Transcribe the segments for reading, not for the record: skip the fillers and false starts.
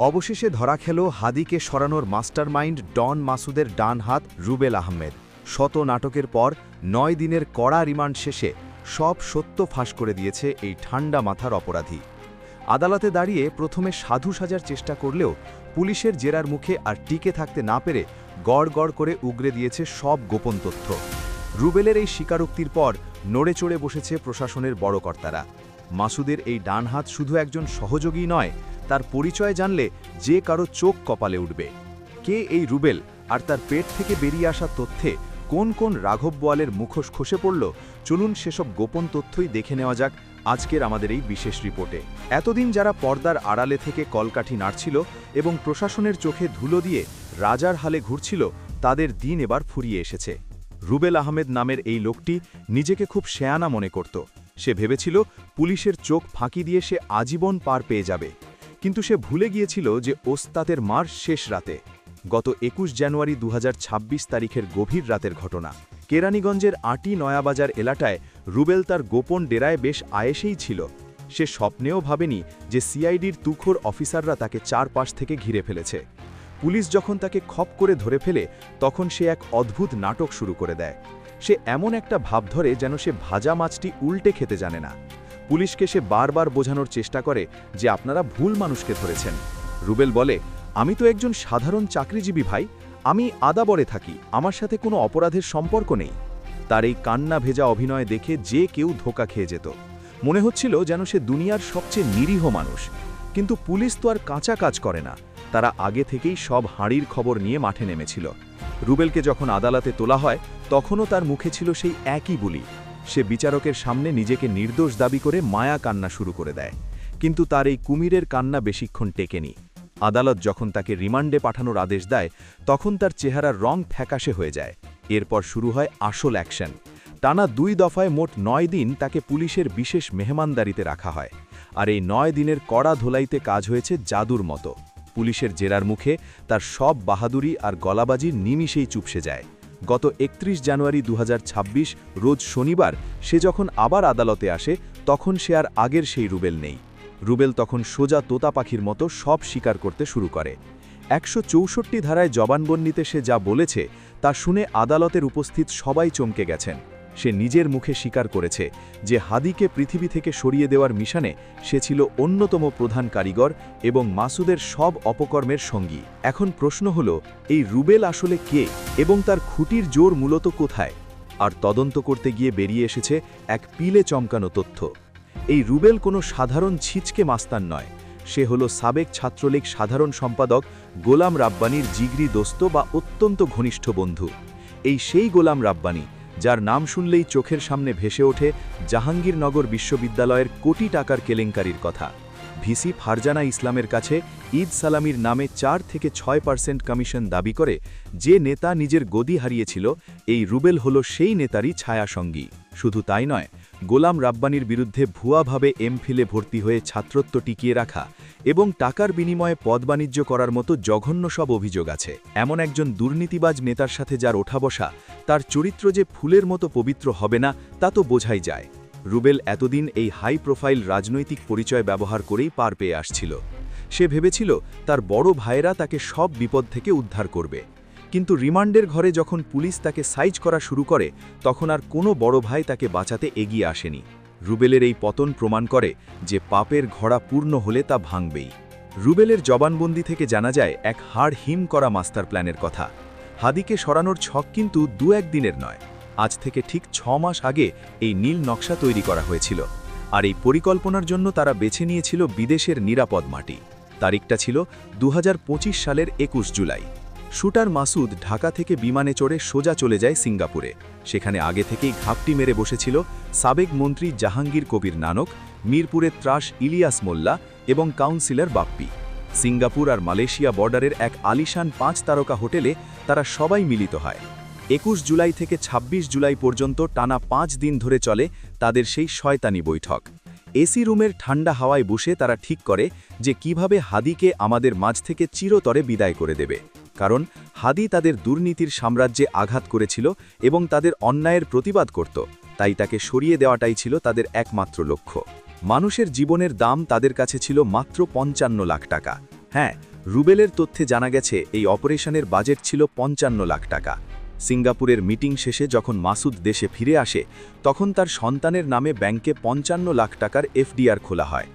অবশেষে ধরা খেল হাদিকে সরানোর মাস্টারমাইন্ড ডন মাসুদের ডান হাত রুবেল আহমেদ। শত নাটকের পর ৯ দিনের কড়া রিমান্ড শেষে সব সত্য ফাঁস করে দিয়েছে এই ঠান্ডা মাথার অপরাধী। আদালতে দাঁড়িয়ে প্রথমে সাধু সাজার চেষ্টা করলেও পুলিশের জেরার মুখে আর টিকে থাকতে না পেরে গড় গড় করে উগরে দিয়েছে সব গোপন তথ্য। রুবেলের এই স্বীকারোক্তির পর নড়ে চড়ে বসেছে প্রশাসনের বড় কর্তারা। মাসুদের এই ডান হাত শুধু একজন সহযোগী নয়, তার পরিচয় জানলে যে কারো চোখ কপালে উঠবে। কে এই রুবেল, আর তার পেট থেকে বেরিয়ে আসা তথ্যে কোন কোন রাঘব বোয়ালের মুখোশ খসে পড়ল, চলুন সেসব গোপন তথ্যই দেখে নেওয়া যাক আজকের আমাদের এই বিশেষ রিপোর্টে। এতদিন যারা পর্দার আড়ালে থেকে কলকাঠি নাড়ছিল এবং প্রশাসনের চোখে ধুলো দিয়ে রাজার হালে ঘুরছিল, তাদের দিন এবার ফুরিয়ে এসেছে। রুবেল আহমেদ নামের এই লোকটি নিজেকে খুব শেয়ানা মনে করত। সে ভেবেছিল পুলিশের চোখ ফাঁকি দিয়ে সে আজীবন পার পেয়ে যাবে, কিন্তু সে ভুলে গিয়েছিল যে ওস্তাদের মার শেষ রাতে। গত ২১ জানুয়ারি ২০২৬ তারিখের গভীর রাতের ঘটনা। কেরানীগঞ্জের আটি নয়াবাজার এলাকায় রুবেল তার গোপন ডেরায় বেশ আয়েসেই ছিল। সে স্বপ্নেও ভাবেনি যে সিআইডির তুখোর অফিসাররা তাকে চারপাশ থেকে ঘিরে ফেলেছে। পুলিশ যখন তাকে খপ করে ধরে ফেলে, তখন সে এক অদ্ভুত নাটক শুরু করে দেয়। সে এমন একটা ভাব ধরে যেন সে ভাজা মাছটি উল্টে খেতে জানে না। পুলিশকে সে বারবার বোঝানোর চেষ্টা করে যে আপনারা ভুল মানুষকে ধরেছেন। রুবেল বলে, আমি তো একজন সাধারণ চাকরিজীবী ভাই, আমি আদাবরে থাকি, আমার সাথে কোনো অপরাধের সম্পর্ক নেই। তার এই কান্না ভেজা অভিনয় দেখে যে কেউ ধোঁকা খেয়ে যেত। মনে হচ্ছিল যেন সে দুনিয়ার সবচেয়ে নিরীহ মানুষ। কিন্তু পুলিশ তো আর কাঁচা কাজ করে না, তারা আগে থেকেই সব হাঁড়ির খবর নিয়ে মাঠে নেমেছিল। রুবেলকে যখন আদালতে তোলা হয়, তখনও তার মুখে ছিল সেই একই বুলি। সে বিচারকের সামনে নিজেকে নির্দোষ দাবি করে মায়া কান্না শুরু করে দেয়। কিন্তু তার এই কুমিরের কান্না বেশিক্ষণ টেকেনি। আদালত যখন তাকে রিমান্ডে পাঠানোর আদেশ দেয়, তখন তার চেহারার রং ফ্যাকাশে হয়ে যায়। এরপর শুরু হয় আসল অ্যাকশন। টানা ২ দফায় মোট ৯ দিন তাকে পুলিশের বিশেষ মেহমানদারিতে রাখা হয়। আর এই ৯ দিনের কড়া ধোলাইতে কাজ হয়েছে জাদুর মতো। পুলিশের জেরার মুখে তার সব বাহাদুরি আর গলাবাজির নিমিষেই চুপসে যায়। গত ৩১ জানুয়ারি ২০২৬ রোজ শনিবার সে যখন আবার আদালতে আসে, তখন সে আর আগের সেই রুবেল নেই। রুবেল তখন সোজা তোতা পাখির মতো সব স্বীকার করতে শুরু করে। ১৬৪ ধারায় জবানবন্দিতে সে যা বলেছে তা শুনে আদালতের উপস্থিত সবাই চমকে গেছেন। সে নিজের মুখে স্বীকার করেছে যে হাদিকে পৃথিবী থেকে সরিয়ে দেওয়ার মিশনে সে ছিল অন্যতম প্রধান কারিগর এবং মাসুদের সব অপকর্মের সঙ্গী। এখন প্রশ্ন হল, এই রুবেল আসলে কে এবং তার খুঁটির জোর মূলত কোথায়? আর তদন্ত করতে গিয়ে বেরিয়ে এসেছে এক পিলে চমকানো তথ্য। এই রুবেল কোনো সাধারণ ছিচকে মাস্তান নয়। সে হলো সাবেক ছাত্রলীগ সাধারণ সম্পাদক গোলাম রাব্বানির জিগরি দোস্ত বা অত্যন্ত ঘনিষ্ঠ বন্ধু। এই সেই গোলাম রাব্বানি যার নাম শুনলেই চোখের সামনে ভেসে ওঠে জাহাঙ্গীরনগর বিশ্ববিদ্যালয়ের কোটি টাকার কেলেঙ্কারির কথা। ভিসি ফারজানা ইসলামের কাছে ঈদ সালামির নামে ৪ থেকে ৬% কমিশন দাবি করে যে নেতা নিজের গদি হারিয়েছিল, এই রুবেল হল সেই নেতারই ছায়াসঙ্গী। শুধু তাই নয়, গোলাম রাব্বানির বিরুদ্ধে ভুয়াভাবে এমফিলে ভর্তি হয়ে ছাত্রত্ব টিকিয়ে রাখা এবং টাকার বিনিময়ে পদবাণিজ্য করার মতো জঘন্য সব অভিযোগ আছে। এমন একজন দুর্নীতিবাজ নেতার সাথে যার ওঠা বসা, তার চরিত্র যে ফুলের মতো পবিত্র হবে না তা তো বোঝাই যায়। রুবেল এতদিন এই হাই প্রোফাইল রাজনৈতিক পরিচয় ব্যবহার করেই পার পেয়ে আসছিল। সে ভেবেছিল তার বড় ভাইয়েরা তাকে সব বিপদ থেকে উদ্ধার করবে। কিন্তু রিমান্ডের ঘরে যখন পুলিশ তাকে সাইজ করা শুরু করে, তখন আর কোনো বড় ভাই তাকে বাঁচাতে এগিয়ে আসেনি। রুবেলের এই পতন প্রমাণ করে যে পাপের ঘোড়া পূর্ণ হলে তা ভাঙবেই। রুবেলের জবানবন্দি থেকে জানা যায় এক হাড় হিম করা মাস্টার প্ল্যানের কথা। হাদিকে সরানোর ছক কিন্তু ২-১ দিনের নয়। আজ থেকে ঠিক ৬ মাস আগে এই নীল নকশা তৈরি করা হয়েছিল। আর এই পরিকল্পনার জন্য তারা বেছে নিয়েছিল বিদেশের নিরাপদ মাটি। তারিখটা ছিল ২০২৫ সালের ২১ জুলাই। শুটার মাসুদ ঢাকা থেকে বিমানে চড়ে সোজা চলে যায় সিঙ্গাপুরে। সেখানে আগে থেকেই ঘাপটি মেরে বসেছিল সাবেক মন্ত্রী জাহাঙ্গীর কবির নানক, মিরপুরের ত্রাস ইলিয়াস মোল্লা এবং কাউন্সিলর বাপ্পি। সিঙ্গাপুর আর মালয়েশিয়া বর্ডারের এক আলিশান ৫ তারকা হোটেলে তারা সবাই মিলিত হয়। ২১ জুলাই থেকে ২৬ জুলাই পর্যন্ত টানা ৫ দিন ধরে চলে তাদের সেই শয়তানি বৈঠক। এসি রুমের ঠান্ডা হাওয়ায় বসে তারা ঠিক করে যে কিভাবে হাদিকে আমাদের মাঝ থেকে চিরতরে বিদায় করে দেবে। কারণ হাদি তাদের দুর্নীতির সাম্রাজ্যে আঘাত করেছিল এবং তাদের অন্যায়ের প্রতিবাদ করত, তাই তাকে সরিয়ে দেওয়াটাই ছিল তাদের একমাত্র লক্ষ্য। মানুষের জীবনের দাম তাদের কাছে ছিল মাত্র ৫৫ লাখ টাকা। হ্যাঁ, রুবেলের তথ্যে জানা গেছে এই অপারেশনের বাজেট ছিল ৫৫ লাখ টাকা। সিঙ্গাপুরের মিটিং শেষে যখন মাসুদ দেশে ফিরে আসে তখন তার সন্তানের নামে ব্যাংকে ৫৫ লাখ টাকার এফডিআর খোলা হয়।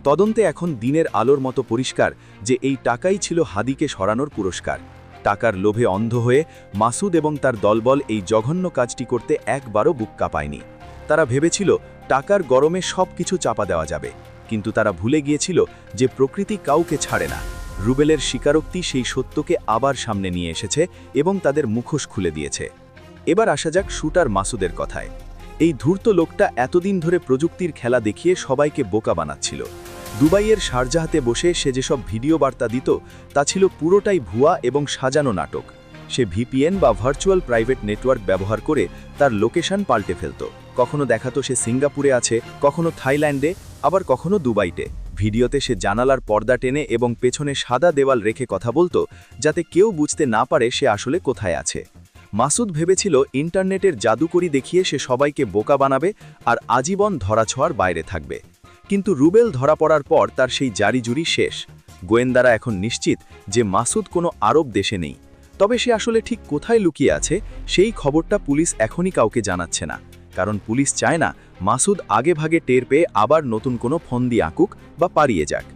তদন্তে এখন দিনের আলোর মতো পরিষ্কার যে এই টাকাই ছিল হাদিকে সরানোর পুরস্কার। টাকার লোভে অন্ধ হয়ে মাসুদ এবং তার দলবল এই জঘন্য কাজটি করতে একবারও বুক কাঁপায়নি। তারা ভেবেছিল টাকার গরমে সব কিছু চাপা দেওয়া যাবে, কিন্তু তারা ভুলে গিয়েছিল যে প্রকৃতি কাউকে ছাড়ে না। রুবেলের স্বীকারোক্তি সেই সত্যকে আবার সামনে নিয়ে এসেছে এবং তাদের মুখোশ খুলে দিয়েছে। এবার আসা যাক শুটার মাসুদের কথায়। এই ধূর্ত লোকটা এতদিন ধরে প্রযুক্তির খেলা দেখিয়ে সবাইকে বোকা বানাচ্ছিল। দুবাইয়ের শারজাহাতে বসে সে যেসব ভিডিও বার্তা দিত তা ছিল পুরোটাই ভুয়া এবং সাজানো নাটক। সে ভিপিএন বা ভার্চুয়াল প্রাইভেট নেটওয়ার্ক ব্যবহার করে তার লোকেশন পাল্টে ফেলত। কখনো দেখাতো সে সিঙ্গাপুরে আছে, কখনো থাইল্যান্ডে, আবার কখনো দুবাইতে। ভিডিওতে সে জানালার পর্দা টেনে এবং পেছনে সাদা দেওয়াল রেখে কথা বলতো, যাতে কেউ বুঝতে না পারে সে আসলে কোথায় আছে। মাসুদ ভেবেছিল ইন্টারনেটের জাদুকরি দেখিয়ে সে সবাইকে বোকা বানাবে আর আজীবন ধরাছোঁয়ার বাইরে থাকবে। কিন্তু রুবেল ধরা পড়ার পর তার সেই জারিজুরি শেষ। গোয়েন্দারা এখন নিশ্চিত যে মাসুদ কোনো আরব দেশে নেই। তবে সে আসলে ঠিক কোথায় লুকিয়ে আছে সেই খবরটা পুলিশ এখনই কাউকে জানাচ্ছে না, কারণ পুলিশ চায় না মাসুদ আগেভাগে টের পেয়ে আবার নতুন কোনো ফন্দি আঁকুক বা পালিয়ে যাক।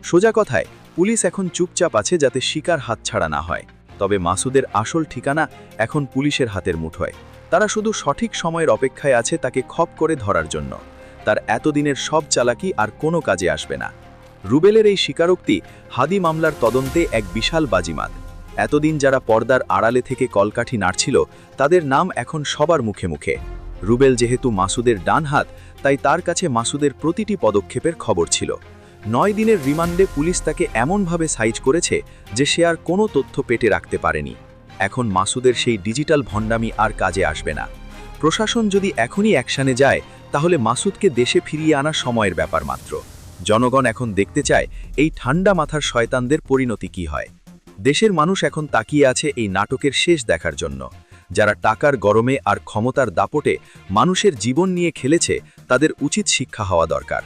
সোজা কথায় পুলিশ এখন চুপচাপ আছে যাতে শিকার হাতছাড়া না হয়। তবে মাসুদের আসল ঠিকানা এখন পুলিশের হাতের মুঠোয়। তারা শুধু সঠিক সময়ের অপেক্ষায় আছে তাকে খপ করে ধরার জন্য। তার এতদিনের সব চালাকি আর কোনো কাজে আসবে না। রুবেলের এই স্বীকারোক্তি হাদি মামলার তদন্তে এক বিশাল বাজিমাত। এতদিন যারা পর্দার আড়ালে থেকে কলকাঠি নাড়ছিল তাদের নাম এখন সবার মুখে মুখে। রুবেল যেহেতু মাসুদের ডান হাত, তাই তার কাছে মাসুদের প্রতিটি পদক্ষেপের খবর ছিল। ৯ দিনের রিমান্ডে পুলিশ তাকে এমনভাবে সাইজ করেছে যে সে আর কোনো তথ্য পেটে রাখতে পারেনি। এখন মাসুদের সেই ডিজিটাল ভণ্ডামি আর কাজে আসবে না। প্রশাসন যদি এখনই অ্যাকশনে যায় তাহলে মাসুদকে দেশে ফিরিয়ে আনা সময়ের ব্যাপার মাত্র। জনগণ এখন দেখতে চায় এই ঠান্ডা মাথার শয়তানদের পরিণতি কি হয়। দেশের মানুষ এখন তাকিয়ে আছে এই নাটকের শেষ দেখার জন্য। যারা টাকার গরমে আর ক্ষমতার দাপটে মানুষের জীবন নিয়ে খেলেছে তাদের উচিত শিক্ষা হওয়া দরকার।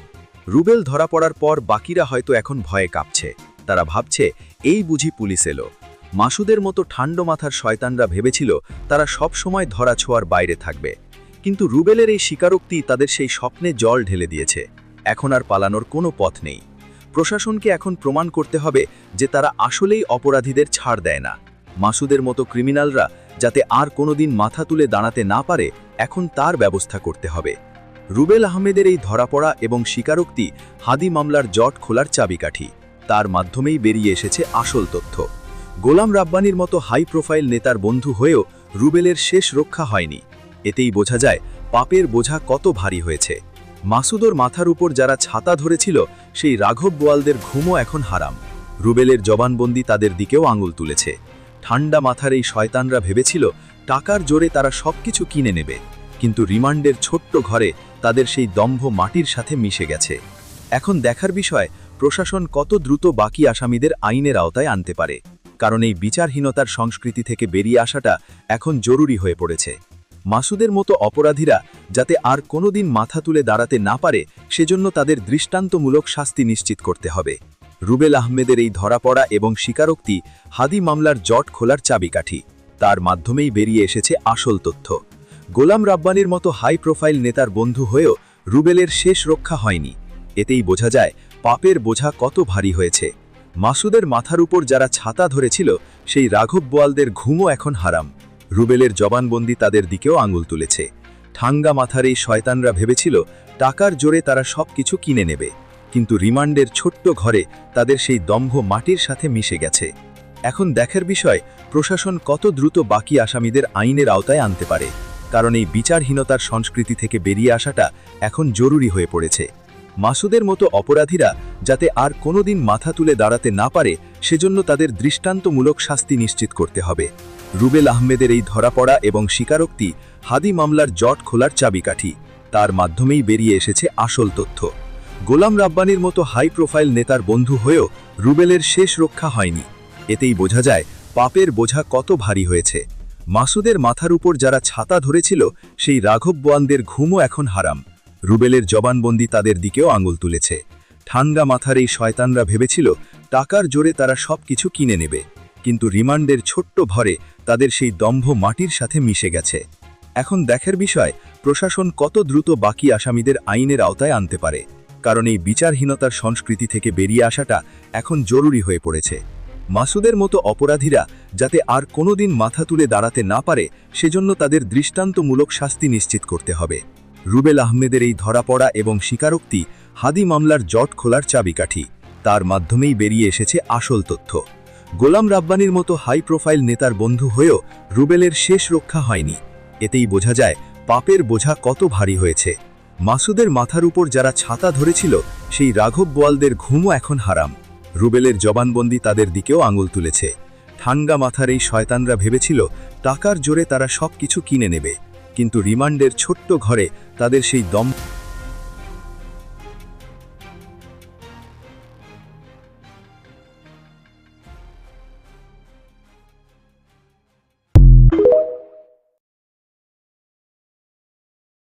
রুবেল ধরা পড়ার পর বাকিরা হয়তো এখন ভয়ে কাঁপছে। তারা ভাবছে এই বুঝি পুলিশ এলো। মাসুদের মতো ঠান্ডা মাথার শয়তানরা ভেবেছিল তারা সব সময় ধরা ছোঁয়ার বাইরে থাকবে, কিন্তু রুবেলের এই স্বীকারোক্তি তাদের সেই স্বপ্নে জল ঢেলে দিয়েছে। এখন আর পালানোর কোনো পথ নেই। প্রশাসনকে এখন প্রমাণ করতে হবে যে তারা আসলেই অপরাধীদের ছাড় দেয় না। মাসুদের মতো ক্রিমিনালরা যাতে আর কোনোদিন মাথা তুলে দাঁড়াতে না পারে, এখন তার ব্যবস্থা করতে হবে। রুবেল আহমেদের এই ধরা পড়া এবং স্বীকারোক্তি হাদি মামলার জট খোলার চাবিকাঠি। তার মাধ্যমেই বেরিয়ে এসেছে আসল তথ্য। গোলাম রাব্বানির মতো হাই প্রোফাইল নেতার বন্ধু হয়েও রুবেলের শেষ রক্ষা হয়নি। এতেই বোঝা যায় পাপের বোঝা কত ভারী হয়েছে। মাসুদর মাথার উপর যারা ছাতা ধরেছিল সেই রাঘব বোয়ালদের ঘুমও এখন হারাম। রুবেলের জবানবন্দি তাদের দিকেও আঙুল তুলেছে। ঠান্ডা মাথার এই শয়তানরা ভেবেছিল টাকার জোরে তারা সবকিছু কিনে নেবে, কিন্তু রিমান্ডের ছোট্ট ঘরে তাদের সেই দম্ভ মাটির সাথে মিশে গেছে। এখন দেখার বিষয় প্রশাসন কত দ্রুত বাকি আসামিদের আইনের আওতায় আনতে পারে, কারণ এই বিচারহীনতার সংস্কৃতি থেকে বেরিয়ে আসাটা এখন জরুরি হয়ে পড়েছে। মাসুদের মতো অপরাধীরা যাতে আর কোনোদিন মাথা তুলে দাঁড়াতে না পারে সেজন্য তাদের দৃষ্টান্তমূলক শাস্তি নিশ্চিত করতে হবে। রুবেল আহমেদের এই ধরা পড়া এবং স্বীকারোক্তি হাদি মামলার জট খোলার চাবিকাঠি। তার মাধ্যমেই বেরিয়ে এসেছে আসল তথ্য। গোলাম রাব্বানির মতো হাই প্রোফাইল নেতার বন্ধু হয়েও রুবেলের শেষ রক্ষা হয়নি। এতেই বোঝা যায় পাপের বোঝা কত ভারী হয়েছে। মাসুদের মাথার উপর যারা ছাতা ধরেছিল সেই রাঘব বোয়ালদের ঘুমও এখন হারাম। রুবেলের জবানবন্দি তাদের দিকেও আঙুল তুলেছে। ঠাঙ্গা মাথার এই শয়তানরা ভেবেছিল টাকার জোরে তারা সবকিছু কিনে নেবে, কিন্তু রিমান্ডের ছোট্ট ঘরে তাদের সেই দম্ভ মাটির সাথে মিশে গেছে। এখন দেখার বিষয় প্রশাসন কত দ্রুত বাকি আসামিদের আইনের আওতায় আনতে পারে, কারণ এই বিচারহীনতার সংস্কৃতি থেকে বেরিয়ে আসাটা এখন জরুরি হয়ে পড়েছে। মাসুদের মতো অপরাধীরা যাতে আর কোনোদিন মাথা তুলে দাঁড়াতে না পারে সেজন্য তাদের দৃষ্টান্তমূলক শাস্তি নিশ্চিত করতে হবে। রুবেল আহমেদের এই ধরা পড়া এবং স্বীকারোক্তি হাদি মামলার জট খোলার চাবিকাঠি। তার মাধ্যমেই বেরিয়ে এসেছে আসল তথ্য। গোলাম রাব্বানির মতো হাই প্রোফাইল নেতার বন্ধু হয়েও রুবেলের শেষ রক্ষা হয়নি। এতেই বোঝা যায় পাপের বোঝা কত ভারী হয়েছে। মাসুদের মাথার উপর যারা ছাতা ধরেছিল সেই রাঘব বোয়ালদের ঘুমও এখন হারাম। রুবেলের জবানবন্দি তাদের দিকেও আঙুল তুলেছে। ঠান্ডা মাথার এই শয়তানরা ভেবেছিল টাকার জোরে তারা সবকিছু কিনে নেবে, কিন্তু রিমান্ডের ছোট্ট ভরে তাদের সেই দম্ভ মাটির সাথে মিশে গেছে। এখন দেখার বিষয় প্রশাসন কত দ্রুত বাকি আসামিদের আইনের আওতায় আনতে পারে, কারণ এই বিচারহীনতার সংস্কৃতি থেকে বেরিয়ে আসাটা এখন জরুরি হয়ে পড়েছে। মাসুদের মতো অপরাধীরা যাতে আর কোনোদিন মাথা তুলে দাঁড়াতে না পারে, সেজন্য তাদের দৃষ্টান্তমূলক শাস্তি নিশ্চিত করতে হবে। রুবেল আহমেদের এই ধরা পড়া এবং স্বীকারোক্তি হাদি মামলার জট খোলার চাবিকাঠি। তার মাধ্যমেই বেরিয়ে এসেছে আসল তথ্য। গোলাম রাব্বানির মতো হাই প্রোফাইল নেতার বন্ধু হয়েও রুবেলের শেষ রক্ষা হয়নি। এতেই বোঝা যায় পাপের বোঝা কত ভারী হয়েছে। মাসুদের মাথার উপর যারা ছাতা ধরেছিল, সেই রাঘব বোয়ালদের ঘুমও এখন হারাম। রুবেলের জবানবন্দি তাদের দিকেও আঙুল তুলেছে। ঠান্ডা মাথার এই শয়তানরা ভেবেছিল টাকার জোরে তারা সবকিছু কিনে নেবে, কিন্তু রিমান্ডের ছোট্ট ঘরে তাদের সেই দম